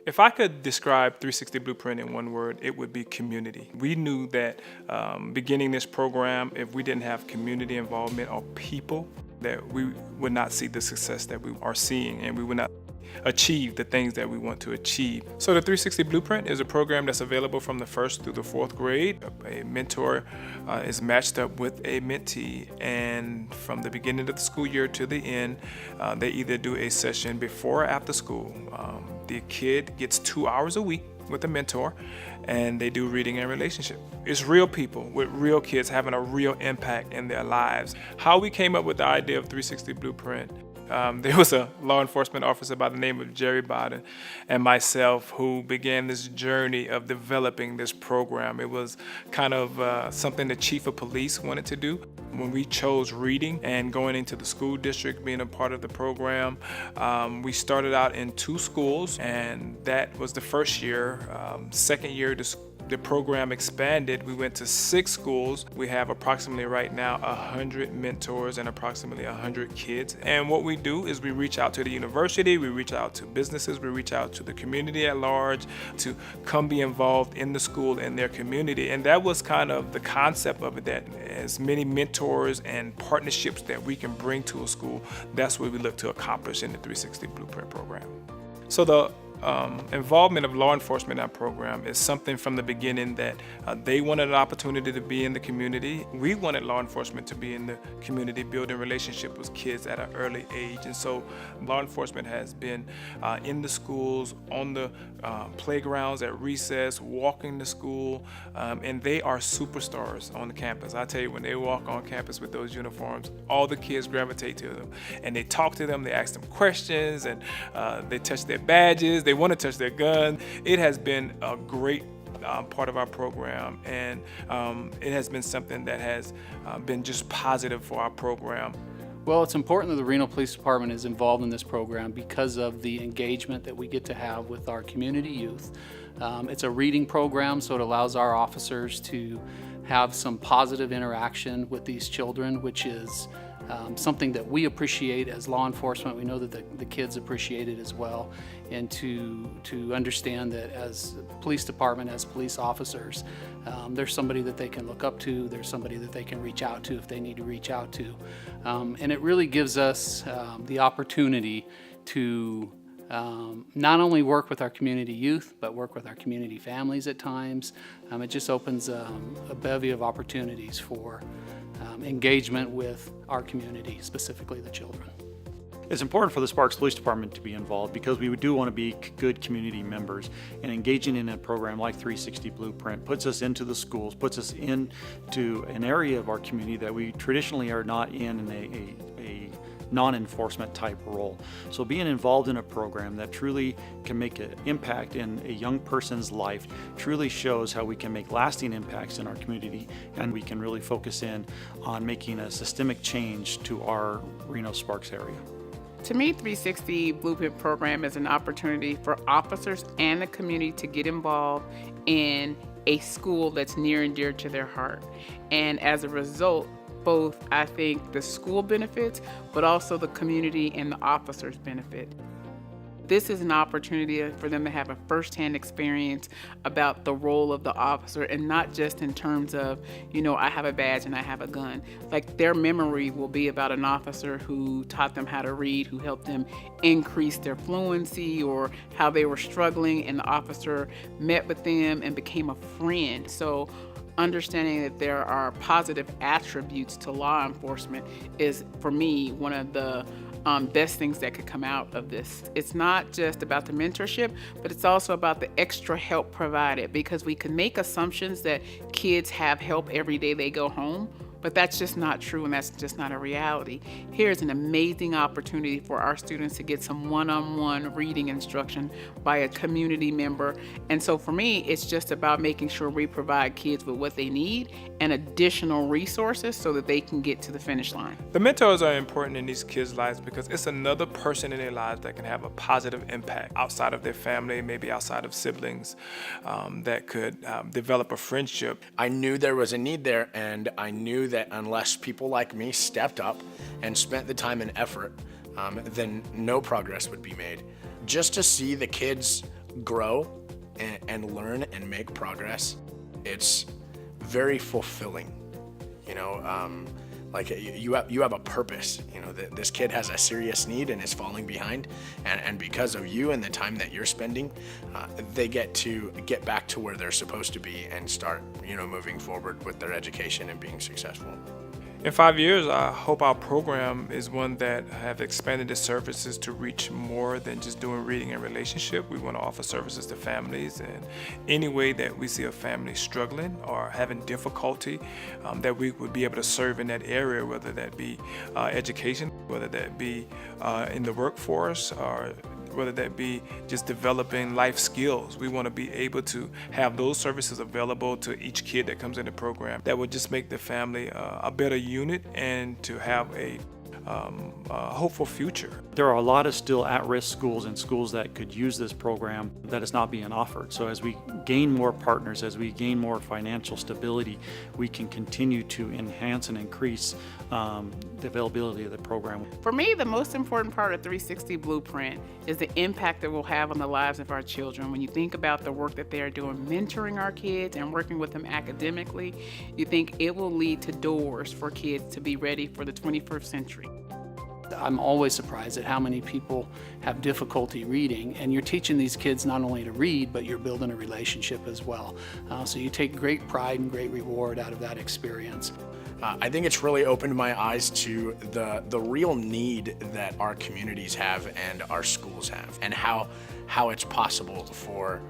If I could describe 360 Blueprint in one word, it would be community. We knew that beginning this program, if we didn't have community involvement or people, that we would not see the success that we are seeing, and we would not achieve the things that we want to achieve. So the 360 Blueprint is a program that's available from the 1st through the 4th grade. A mentor is matched up with a mentee, and from the beginning of the school year to the end, they either do a session before or after school. The kid gets 2 hours a week with a mentor, and they do reading and relationship. It's real people with real kids having a real impact in their lives. How we came up with the idea of 360 Blueprint, there was a law enforcement officer by the name of Jerry Biden and myself who began this journey of developing this program. It was kind of something the chief of police wanted to do. When we chose reading and going into the school district, being a part of the program, we started out in 2 schools, and that was the first year. Second year, the program expanded. We went to 6 schools. We have approximately right now 100 mentors and approximately 100 kids. And what we do is we reach out to the university, we reach out to businesses, we reach out to the community at large to come be involved in the school and their community. And that was kind of the concept of it, that as many mentors and partnerships that we can bring to a school, that's what we look to accomplish in the 360 Blueprint program. So the involvement of law enforcement in our program is something from the beginning that they wanted an opportunity to be in the community. We wanted law enforcement to be in the community, building relationship with kids at an early age. And so law enforcement has been in the schools, on the playgrounds, at recess, walking to school, and they are superstars on the campus. I tell you, when they walk on campus with those uniforms, all the kids gravitate to them, and they talk to them, they ask them questions, and they touch their badges, they want to touch their gun. It has been a great part of our program, and it has been something that has been just positive for our program. Well, it's important that the Reno Police Department is involved in this program because of the engagement that we get to have with our community youth. It's a reading program, so it allows our officers to have some positive interaction with these children, which is something that we appreciate as law enforcement. We know that the kids appreciate it as well, and to understand that as police department, as police officers, there's somebody that they can look up to, there's somebody that they can reach out to if they need to reach out to. And it really gives us the opportunity to not only work with our community youth, but work with our community families at times. It just opens a bevy of opportunities for engagement with our community, specifically the children. It's important for the Sparks Police Department to be involved because we do want to be good community members, and engaging in a program like 360 Blueprint puts us into the schools, puts us into an area of our community that we traditionally are not in a non-enforcement type role. So being involved in a program that truly can make an impact in a young person's life truly shows how we can make lasting impacts in our community, and we can really focus in on making a systemic change to our Reno Sparks area. To me, 360 Blueprint program is an opportunity for officers and the community to get involved in a school that's near and dear to their heart. And as a result, both, I think, the school benefits, but also the community and the officers benefit. This is an opportunity for them to have a firsthand experience about the role of the officer, and not just in terms of, I have a badge and I have a gun. Like, their memory will be about an officer who taught them how to read, who helped them increase their fluency, or how they were struggling and the officer met with them and became a friend. So understanding that there are positive attributes to law enforcement is, for me, one of the best things that could come out of this. It's not just about the mentorship, but it's also about the extra help provided, because we can make assumptions that kids have help every day they go home, but that's just not true, and that's just not a reality. Here's an amazing opportunity for our students to get some one-on-one reading instruction by a community member. And so for me, it's just about making sure we provide kids with what they need and additional resources so that they can get to the finish line. The mentors are important in these kids' lives because it's another person in their lives that can have a positive impact outside of their family, maybe outside of siblings, that could develop a friendship. I knew there was a need there, and I knew that unless people like me stepped up and spent the time and effort, then no progress would be made. Just to see the kids grow and learn and make progress, it's very fulfilling. You know, like you have a purpose. You know, this kid has a serious need and is falling behind, and because of you and the time that you're spending, they get to get back to where they're supposed to be and start, you know, moving forward with their education and being successful. In 5 years, I hope our program is one that have expanded its services to reach more than just doing reading and relationship. We want to offer services to families, and any way that we see a family struggling or having difficulty, that we would be able to serve in that area, whether that be education, whether that be in the workforce, or whether that be just developing life skills. We want to be able to have those services available to each kid that comes in the program. That would just make the family a better unit and to have a hopeful future. There are a lot of still at-risk schools and schools that could use this program that is not being offered. So as we gain more partners, as we gain more financial stability, we can continue to enhance and increase the availability of the program. For me, the most important part of 360 Blueprint is the impact that we'll have on the lives of our children. When you think about the work that they're doing, mentoring our kids and working with them academically, you think it will lead to doors for kids to be ready for the 21st century. I'm always surprised at how many people have difficulty reading, and you're teaching these kids not only to read, but you're building a relationship as well. So you take great pride and great reward out of that experience. I think it's really opened my eyes to the real need that our communities have and our schools have, and how it's possible for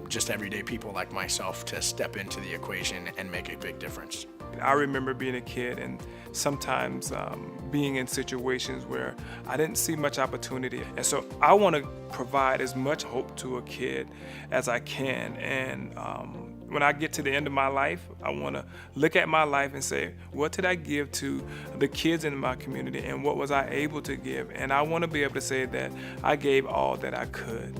just everyday people like myself to step into the equation and make a big difference. I remember being a kid and sometimes being in situations where I didn't see much opportunity. And so I want to provide as much hope to a kid as I can. And when I get to the end of my life, I want to look at my life and say, what did I give to the kids in my community and what was I able to give? And I want to be able to say that I gave all that I could.